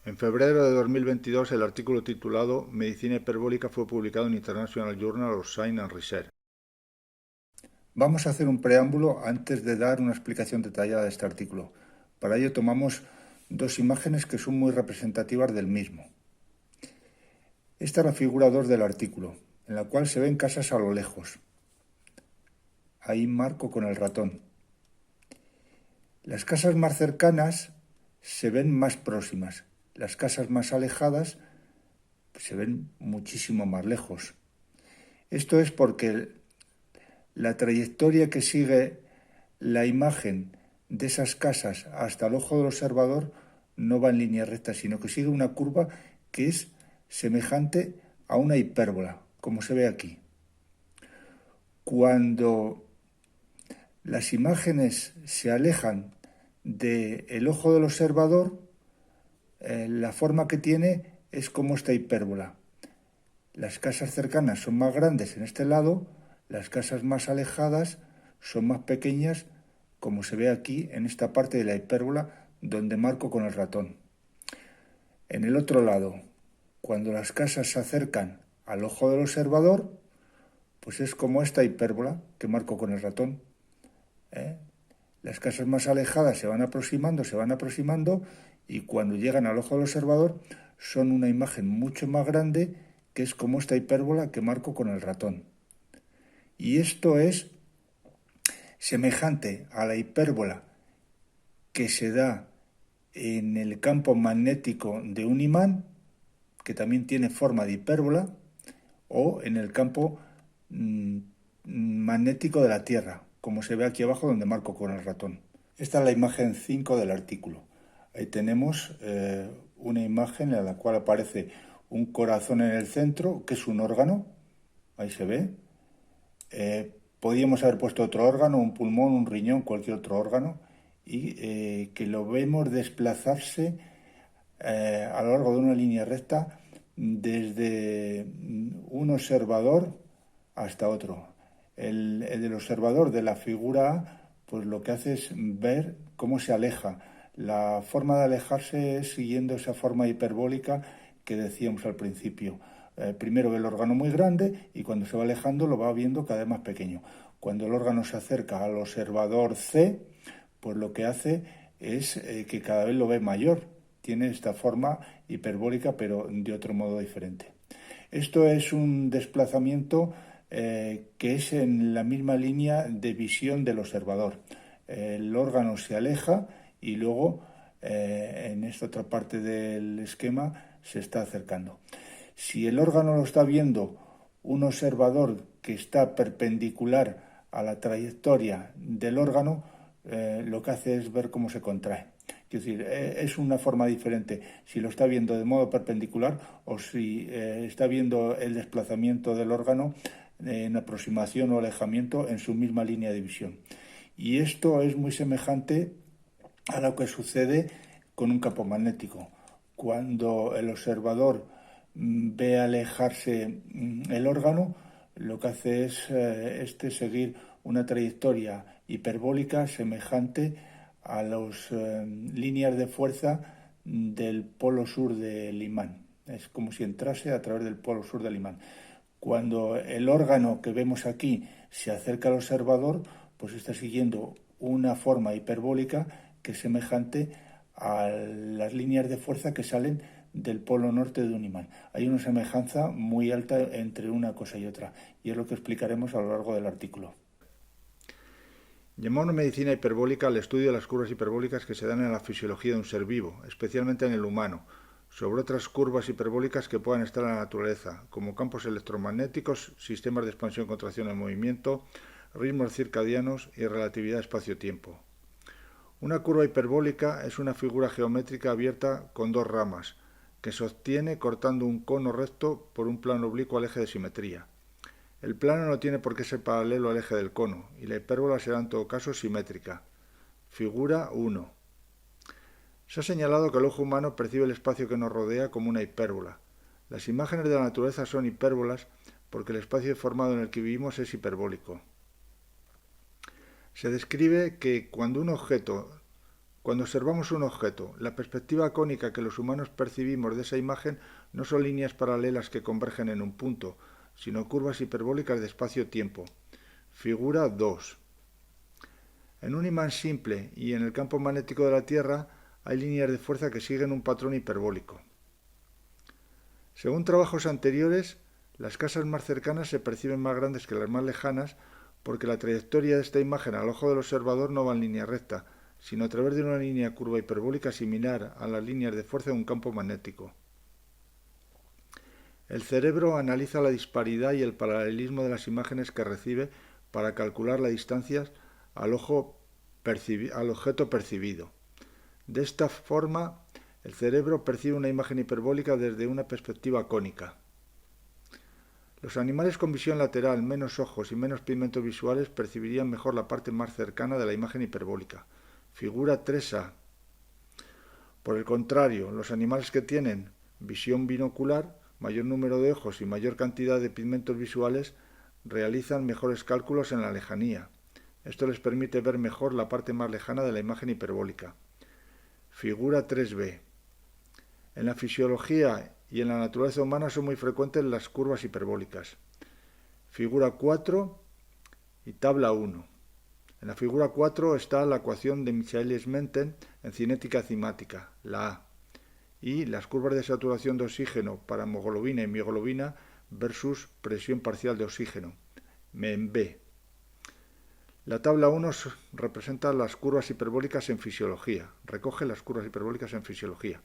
En febrero de 2022, el artículo titulado Medicina hiperbólica fue publicado en International Journal of Science and Research. Vamos a hacer un preámbulo antes de dar una explicación detallada de este artículo. Para ello tomamos dos imágenes que son muy representativas del mismo. Esta es la figura 2 del artículo, en la cual se ven casas a lo lejos. Ahí marco con el ratón. Las casas más cercanas se ven más próximas. Las casas más alejadas se ven muchísimo más lejos. Esto es porque la trayectoria que sigue la imagen de esas casas hasta el ojo del observador no va en línea recta, sino que sigue una curva que es semejante a una hipérbola, como se ve aquí. Cuando las imágenes se alejan del ojo del observador, la forma que tiene es como esta hipérbola. Las casas cercanas son más grandes en este lado, las casas más alejadas son más pequeñas, como se ve aquí en esta parte de la hipérbola donde marco con el ratón. En el otro lado, cuando las casas se acercan al ojo del observador, pues es como esta hipérbola que marco con el ratón. Las casas más alejadas se van aproximando y cuando llegan al ojo del observador son una imagen mucho más grande que es como esta hipérbola que marco con el ratón. Y esto es semejante a la hipérbola que se da en el campo magnético de un imán, que también tiene forma de hipérbola, o en el campo magnético de la Tierra, como se ve aquí abajo donde marco con el ratón. Esta es la imagen 5 del artículo. Ahí tenemos una imagen en la cual aparece un corazón en el centro, que es un órgano, ahí se ve. Podríamos haber puesto otro órgano, un pulmón, un riñón, cualquier otro órgano, y que lo vemos desplazarse a lo largo de una línea recta desde un observador hasta otro. El del observador de la figura A, pues lo que hace es ver cómo se aleja. La forma de alejarse es siguiendo esa forma hiperbólica que decíamos al principio. Primero ve el órgano muy grande y cuando se va alejando lo va viendo cada vez más pequeño. Cuando el órgano se acerca al observador C, pues lo que hace es que cada vez lo ve mayor. Tiene esta forma hiperbólica, pero de otro modo diferente. Esto es un desplazamiento que es en la misma línea de visión del observador. El órgano se aleja y luego en esta otra parte del esquema se está acercando. Si el órgano lo está viendo un observador que está perpendicular a la trayectoria del órgano, lo que hace es ver cómo se contrae. Es decir, es una forma diferente si lo está viendo de modo perpendicular o si está viendo el desplazamiento del órgano en aproximación o alejamiento en su misma línea de visión. Y esto es muy semejante a lo que sucede con un campo magnético. Cuando el observador ve alejarse el órgano, lo que hace es seguir una trayectoria hiperbólica semejante a las líneas de fuerza del polo sur del imán. Es como si entrase a través del polo sur del imán. Cuando el órgano que vemos aquí se acerca al observador, pues está siguiendo una forma hiperbólica que es semejante a las líneas de fuerza que salen del polo norte de un imán. Hay una semejanza muy alta entre una cosa y otra, y es lo que explicaremos a lo largo del artículo. Llamamos medicina hiperbólica al estudio de las curvas hiperbólicas que se dan en la fisiología de un ser vivo, especialmente en el humano, sobre otras curvas hiperbólicas que puedan estar en la naturaleza, como campos electromagnéticos, sistemas de expansión, contracción en movimiento, ritmos circadianos y relatividad espacio-tiempo. Una curva hiperbólica es una figura geométrica abierta con dos ramas, que se obtiene cortando un cono recto por un plano oblicuo al eje de simetría. El plano no tiene por qué ser paralelo al eje del cono, y la hipérbola será en todo caso simétrica. Figura 1. Se ha señalado que el ojo humano percibe el espacio que nos rodea como una hipérbola. Las imágenes de la naturaleza son hipérbolas porque el espacio formado en el que vivimos es hiperbólico. Se describe que cuando Cuando observamos un objeto, la perspectiva cónica que los humanos percibimos de esa imagen no son líneas paralelas que convergen en un punto, sino curvas hiperbólicas de espacio-tiempo. Figura 2. En un imán simple y en el campo magnético de la Tierra hay líneas de fuerza que siguen un patrón hiperbólico. Según trabajos anteriores, las casas más cercanas se perciben más grandes que las más lejanas porque la trayectoria de esta imagen al ojo del observador no va en línea recta, sino a través de una línea curva hiperbólica similar a las líneas de fuerza de un campo magnético. El cerebro analiza la disparidad y el paralelismo de las imágenes que recibe para calcular las distancias al objeto percibido. De esta forma, el cerebro percibe una imagen hiperbólica desde una perspectiva cónica. Los animales con visión lateral, menos ojos y menos pigmentos visuales percibirían mejor la parte más cercana de la imagen hiperbólica. Figura 3A. Por el contrario, los animales que tienen visión binocular, mayor número de ojos y mayor cantidad de pigmentos visuales realizan mejores cálculos en la lejanía. Esto les permite ver mejor la parte más lejana de la imagen hiperbólica. Figura 3B. En la fisiología y en la naturaleza humana son muy frecuentes las curvas hiperbólicas. Figura 4 y tabla 1. En la figura 4 está la ecuación de Michaelis-Menten en cinética cimática, la A, y las curvas de saturación de oxígeno para hemoglobina y mioglobina versus presión parcial de oxígeno, en B. La tabla 1 representa las curvas hiperbólicas en fisiología, recoge las curvas hiperbólicas en fisiología.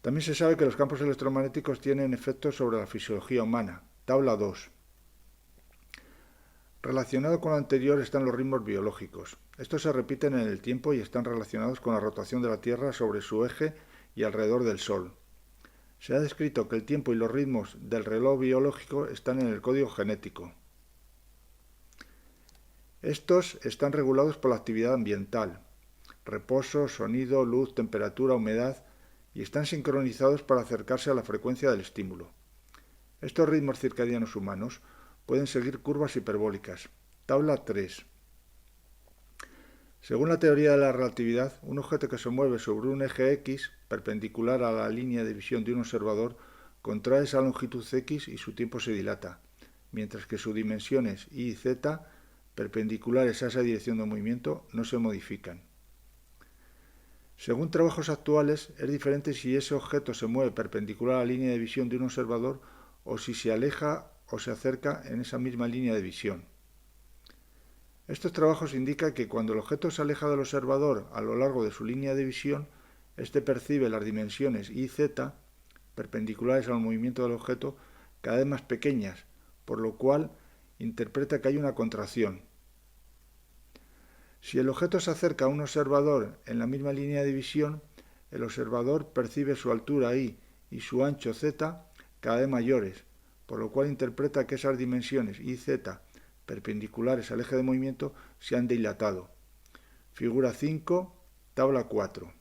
También se sabe que los campos electromagnéticos tienen efectos sobre la fisiología humana, tabla 2. Relacionado con lo anterior están los ritmos biológicos. Estos se repiten en el tiempo y están relacionados con la rotación de la Tierra sobre su eje y alrededor del Sol. Se ha descrito que el tiempo y los ritmos del reloj biológico están en el código genético. Estos están regulados por la actividad ambiental, reposo, sonido, luz, temperatura, humedad, y están sincronizados para acercarse a la frecuencia del estímulo. Estos ritmos circadianos humanos pueden seguir curvas hiperbólicas. Tabla 3. Según la teoría de la relatividad, un objeto que se mueve sobre un eje X, perpendicular a la línea de visión de un observador, contrae esa longitud X y su tiempo se dilata, mientras que sus dimensiones Y y Z, perpendiculares a esa dirección de movimiento, no se modifican. Según trabajos actuales, es diferente si ese objeto se mueve perpendicular a la línea de visión de un observador o si se aleja o se acerca en esa misma línea de visión. Estos trabajos indican que cuando el objeto se aleja del observador a lo largo de su línea de visión, éste percibe las dimensiones Y y Z, perpendiculares al movimiento del objeto, cada vez más pequeñas, por lo cual interpreta que hay una contracción. Si el objeto se acerca a un observador en la misma línea de visión, el observador percibe su altura Y y su ancho Z cada vez mayores, por lo cual interpreta que esas dimensiones Y y Z perpendiculares al eje de movimiento se han dilatado. Figura 5, tabla 4.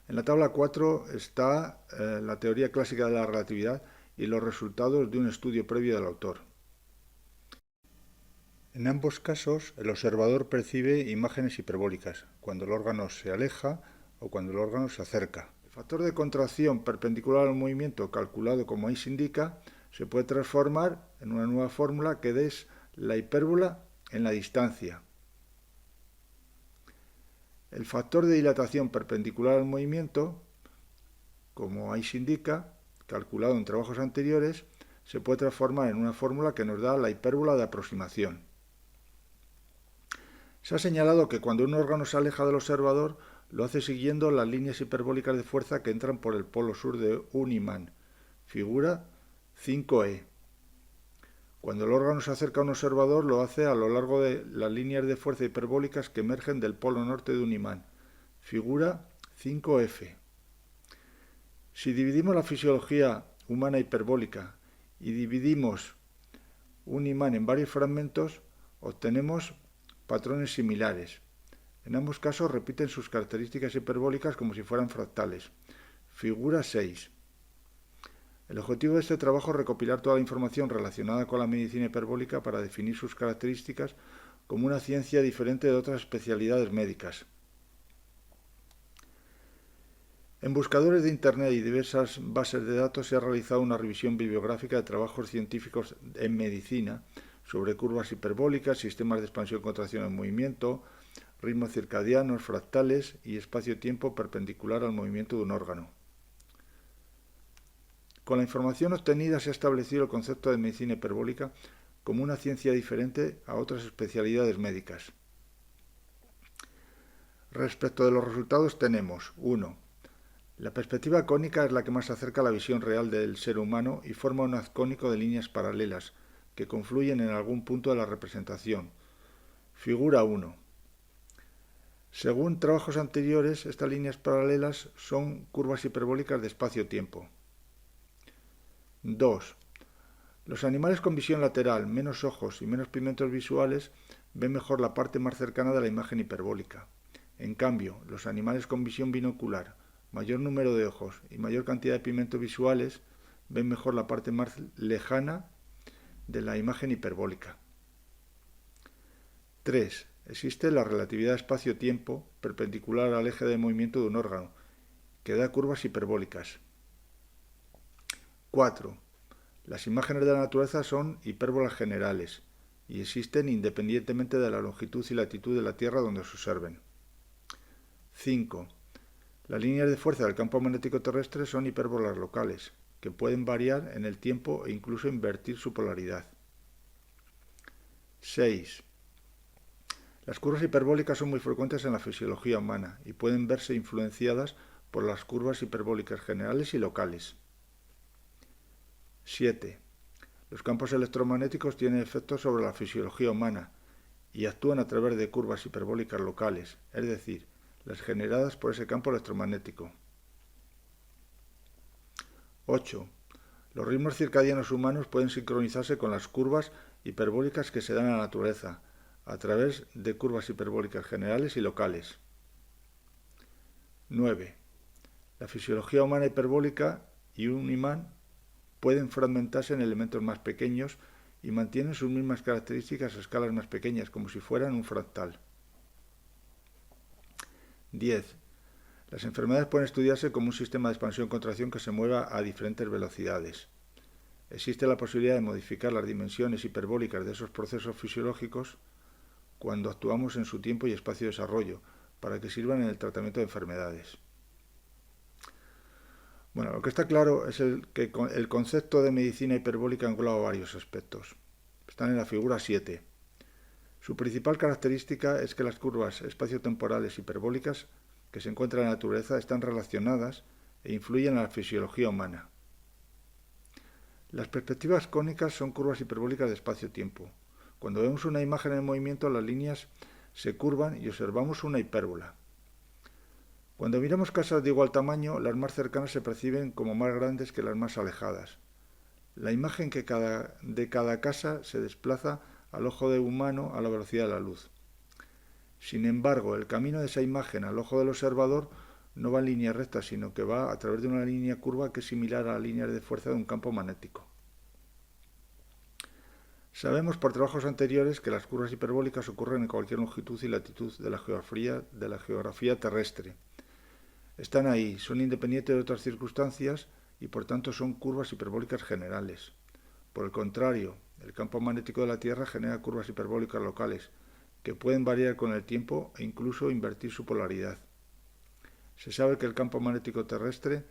En la tabla 4 está la teoría clásica de la relatividad y los resultados de un estudio previo del autor. En ambos casos, el observador percibe imágenes hiperbólicas, cuando el órgano se aleja o cuando el órgano se acerca. El factor de contracción perpendicular al movimiento, calculado como ahí se indica, se puede transformar en una nueva fórmula que es la hipérbola en la distancia. El factor de dilatación perpendicular al movimiento, como ahí se indica, calculado en trabajos anteriores, se puede transformar en una fórmula que nos da la hipérbola de aproximación. Se ha señalado que cuando un órgano se aleja del observador, lo hace siguiendo las líneas hiperbólicas de fuerza que entran por el polo sur de un imán. Figura 5E. Cuando el órgano se acerca a un observador, lo hace a lo largo de las líneas de fuerza hiperbólicas que emergen del polo norte de un imán. Figura 5F. Si dividimos la fisiología humana hiperbólica y dividimos un imán en varios fragmentos, obtenemos patrones similares. En ambos casos repiten sus características hiperbólicas como si fueran fractales. Figura 6. El objetivo de este trabajo es recopilar toda la información relacionada con la medicina hiperbólica para definir sus características como una ciencia diferente de otras especialidades médicas. En buscadores de Internet y diversas bases de datos se ha realizado una revisión bibliográfica de trabajos científicos en medicina sobre curvas hiperbólicas, sistemas de expansión-contracción en movimiento, ritmos circadianos, fractales y espacio-tiempo perpendicular al movimiento de un órgano. Con la información obtenida se ha establecido el concepto de medicina hiperbólica como una ciencia diferente a otras especialidades médicas. Respecto de los resultados tenemos 1. La perspectiva cónica es la que más se acerca a la visión real del ser humano y forma un haz cónico de líneas paralelas que confluyen en algún punto de la representación. Figura 1. Según trabajos anteriores, estas líneas paralelas son curvas hiperbólicas de espacio-tiempo. 2. Los animales con visión lateral, menos ojos y menos pigmentos visuales ven mejor la parte más cercana de la imagen hiperbólica. En cambio, los animales con visión binocular, mayor número de ojos y mayor cantidad de pigmentos visuales ven mejor la parte más lejana de la imagen hiperbólica. 3. Existe la relatividad espacio-tiempo perpendicular al eje de movimiento de un órgano, que da curvas hiperbólicas. 4. Las imágenes de la naturaleza son hipérbolas generales y existen independientemente de la longitud y latitud de la Tierra donde se observen. 5. Las líneas de fuerza del campo magnético terrestre son hipérbolas locales, que pueden variar en el tiempo e incluso invertir su polaridad. 6. Las curvas hiperbólicas son muy frecuentes en la fisiología humana y pueden verse influenciadas por las curvas hiperbólicas generales y locales. 7. Los campos electromagnéticos tienen efectos sobre la fisiología humana y actúan a través de curvas hiperbólicas locales, es decir, las generadas por ese campo electromagnético. 8. Los ritmos circadianos humanos pueden sincronizarse con las curvas hiperbólicas que se dan en la naturaleza, a través de curvas hiperbólicas generales y locales. 9. La fisiología humana hiperbólica y un imán pueden fragmentarse en elementos más pequeños y mantienen sus mismas características a escalas más pequeñas, como si fueran un fractal. 10. Las enfermedades pueden estudiarse como un sistema de expansión-contracción que se mueva a diferentes velocidades. Existe la posibilidad de modificar las dimensiones hiperbólicas de esos procesos fisiológicos cuando actuamos en su tiempo y espacio de desarrollo, para que sirvan en el tratamiento de enfermedades. Bueno, lo que está claro es que el concepto de medicina hiperbólica engloba varios aspectos. Están en la figura 7. Su principal característica es que las curvas espaciotemporales hiperbólicas que se encuentran en la naturaleza están relacionadas e influyen en la fisiología humana. Las perspectivas cónicas son curvas hiperbólicas de espacio-tiempo. Cuando vemos una imagen en movimiento, las líneas se curvan y observamos una hipérbola. Cuando miramos casas de igual tamaño, las más cercanas se perciben como más grandes que las más alejadas. La imagen de cada casa se desplaza al ojo de humano a la velocidad de la luz. Sin embargo, el camino de esa imagen al ojo del observador no va en línea recta, sino que va a través de una línea curva que es similar a la línea de fuerza de un campo magnético. Sabemos por trabajos anteriores que las curvas hiperbólicas ocurren en cualquier longitud y latitud de la geografía terrestre. Están ahí, son independientes de otras circunstancias y por tanto son curvas hiperbólicas generales. Por el contrario, el campo magnético de la Tierra genera curvas hiperbólicas locales, que pueden variar con el tiempo e incluso invertir su polaridad. Se sabe que el campo magnético terrestre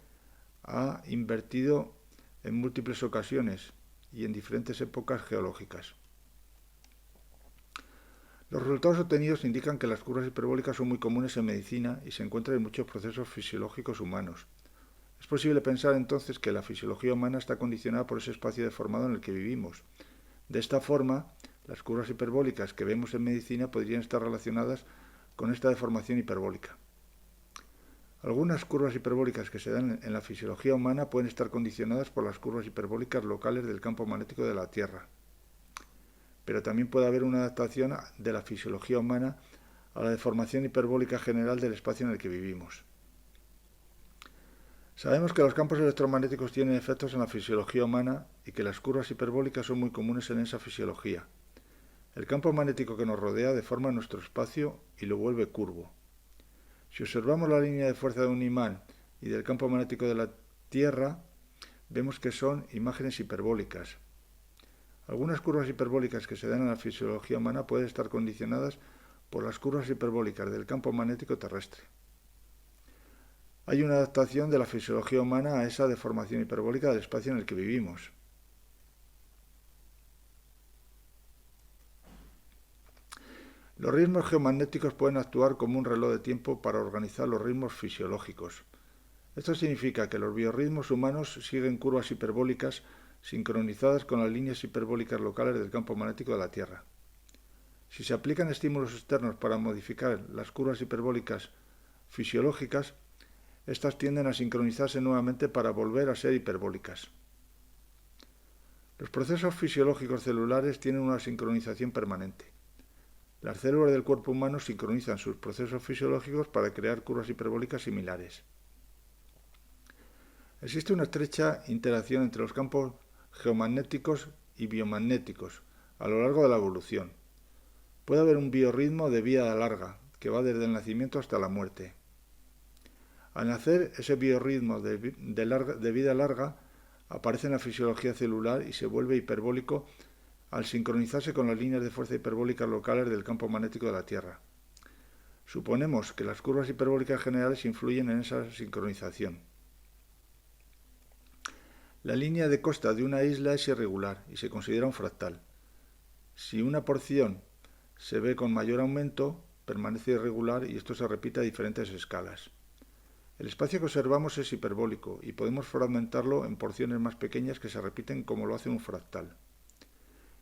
ha invertido en múltiples ocasiones y en diferentes épocas geológicas. Los resultados obtenidos indican que las curvas hiperbólicas son muy comunes en medicina y se encuentran en muchos procesos fisiológicos humanos. Es posible pensar entonces que la fisiología humana está condicionada por ese espacio deformado en el que vivimos. De esta forma, las curvas hiperbólicas que vemos en medicina podrían estar relacionadas con esta deformación hiperbólica. Algunas curvas hiperbólicas que se dan en la fisiología humana pueden estar condicionadas por las curvas hiperbólicas locales del campo magnético de la Tierra. Pero también puede haber una adaptación de la fisiología humana a la deformación hiperbólica general del espacio en el que vivimos. Sabemos que los campos electromagnéticos tienen efectos en la fisiología humana y que las curvas hiperbólicas son muy comunes en esa fisiología. El campo magnético que nos rodea deforma nuestro espacio y lo vuelve curvo. Si observamos la línea de fuerza de un imán y del campo magnético de la Tierra, vemos que son imágenes hiperbólicas. Algunas curvas hiperbólicas que se dan en la fisiología humana pueden estar condicionadas por las curvas hiperbólicas del campo magnético terrestre. Hay una adaptación de la fisiología humana a esa deformación hiperbólica del espacio en el que vivimos. Los ritmos geomagnéticos pueden actuar como un reloj de tiempo para organizar los ritmos fisiológicos. Esto significa que los biorritmos humanos siguen curvas hiperbólicas sincronizadas con las líneas hiperbólicas locales del campo magnético de la Tierra. Si se aplican estímulos externos para modificar las curvas hiperbólicas fisiológicas, estas tienden a sincronizarse nuevamente para volver a ser hiperbólicas. Los procesos fisiológicos celulares tienen una sincronización permanente. Las células del cuerpo humano sincronizan sus procesos fisiológicos para crear curvas hiperbólicas similares. Existe una estrecha interacción entre los campos geomagnéticos y biomagnéticos a lo largo de la evolución. Puede haber un biorritmo de vida larga, que va desde el nacimiento hasta la muerte. Al nacer, ese biorritmo de vida larga aparece en la fisiología celular y se vuelve hiperbólico al sincronizarse con las líneas de fuerza hiperbólicas locales del campo magnético de la Tierra. Suponemos que las curvas hiperbólicas generales influyen en esa sincronización. La línea de costa de una isla es irregular y se considera un fractal. Si una porción se ve con mayor aumento, permanece irregular y esto se repite a diferentes escalas. El espacio que observamos es hiperbólico y podemos fragmentarlo en porciones más pequeñas que se repiten como lo hace un fractal.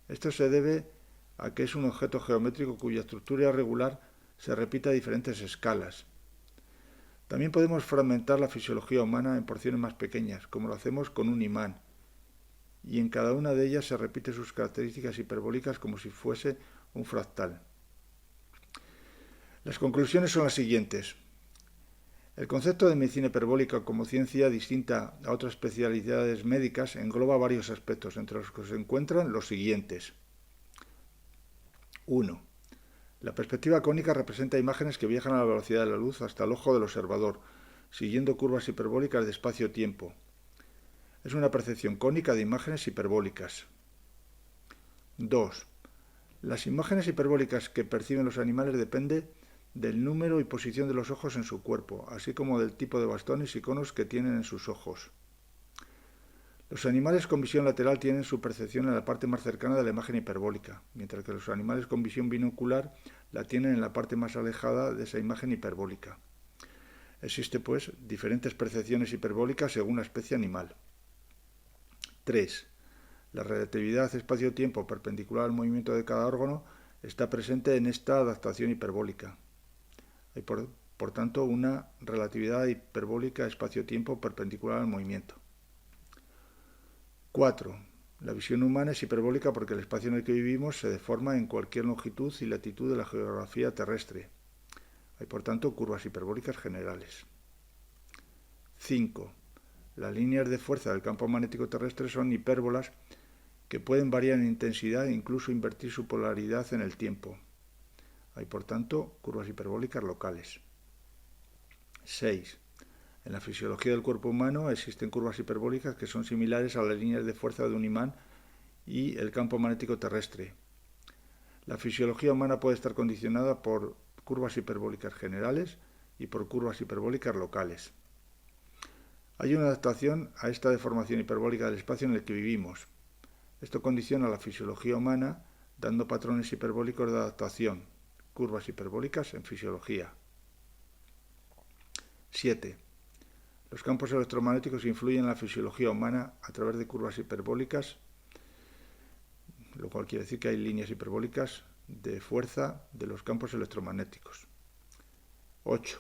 Esto se debe a que es un objeto geométrico cuya estructura irregular se repite a diferentes escalas. También podemos fragmentar la fisiología humana en porciones más pequeñas, como lo hacemos con un imán, y en cada una de ellas se repite sus características hiperbólicas como si fuese un fractal. Las conclusiones son las siguientes. El concepto de medicina hiperbólica como ciencia distinta a otras especialidades médicas engloba varios aspectos, entre los que se encuentran los siguientes. 1. La perspectiva cónica representa imágenes que viajan a la velocidad de la luz hasta el ojo del observador, siguiendo curvas hiperbólicas de espacio-tiempo. Es una percepción cónica de imágenes hiperbólicas. 2. Las imágenes hiperbólicas que perciben los animales dependen del número y posición de los ojos en su cuerpo, así como del tipo de bastones y conos que tienen en sus ojos. Los animales con visión lateral tienen su percepción en la parte más cercana de la imagen hiperbólica, mientras que los animales con visión binocular la tienen en la parte más alejada de esa imagen hiperbólica. Existen, pues, diferentes percepciones hiperbólicas según la especie animal. 3. La relatividad espacio-tiempo perpendicular al movimiento de cada órgano está presente en esta adaptación hiperbólica. Hay, por tanto, una relatividad hiperbólica espacio-tiempo perpendicular al movimiento. 4. La visión humana es hiperbólica porque el espacio en el que vivimos se deforma en cualquier longitud y latitud de la geografía terrestre. Hay, por tanto, curvas hiperbólicas generales. 5. Las líneas de fuerza del campo magnético terrestre son hipérbolas que pueden variar en intensidad e incluso invertir su polaridad en el tiempo. Hay, por tanto, curvas hiperbólicas locales. 6. En la fisiología del cuerpo humano existen curvas hiperbólicas que son similares a las líneas de fuerza de un imán y el campo magnético terrestre. La fisiología humana puede estar condicionada por curvas hiperbólicas generales y por curvas hiperbólicas locales. Hay una adaptación a esta deformación hiperbólica del espacio en el que vivimos. Esto condiciona la fisiología humana dando patrones hiperbólicos de adaptación, curvas hiperbólicas en fisiología. 7. Los campos electromagnéticos influyen en la fisiología humana a través de curvas hiperbólicas, lo cual quiere decir que hay líneas hiperbólicas de fuerza de los campos electromagnéticos. 8.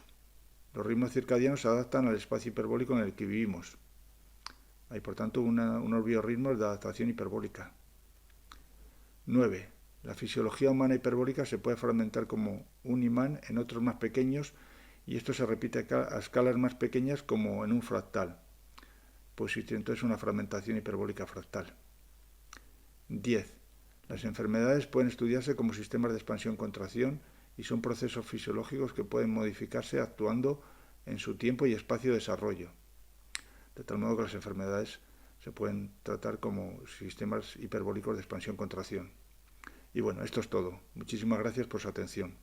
Los ritmos circadianos se adaptan al espacio hiperbólico en el que vivimos. Hay, por tanto, unos biorritmos de adaptación hiperbólica. 9. La fisiología humana hiperbólica se puede fragmentar como un imán en otros más pequeños y esto se repite a escalas más pequeñas como en un fractal. Pues existe entonces una fragmentación hiperbólica fractal. 10. Las enfermedades pueden estudiarse como sistemas de expansión-contracción y son procesos fisiológicos que pueden modificarse actuando en su tiempo y espacio de desarrollo, de tal modo que las enfermedades se pueden tratar como sistemas hiperbólicos de expansión-contracción. Y bueno, esto es todo. Muchísimas gracias por su atención.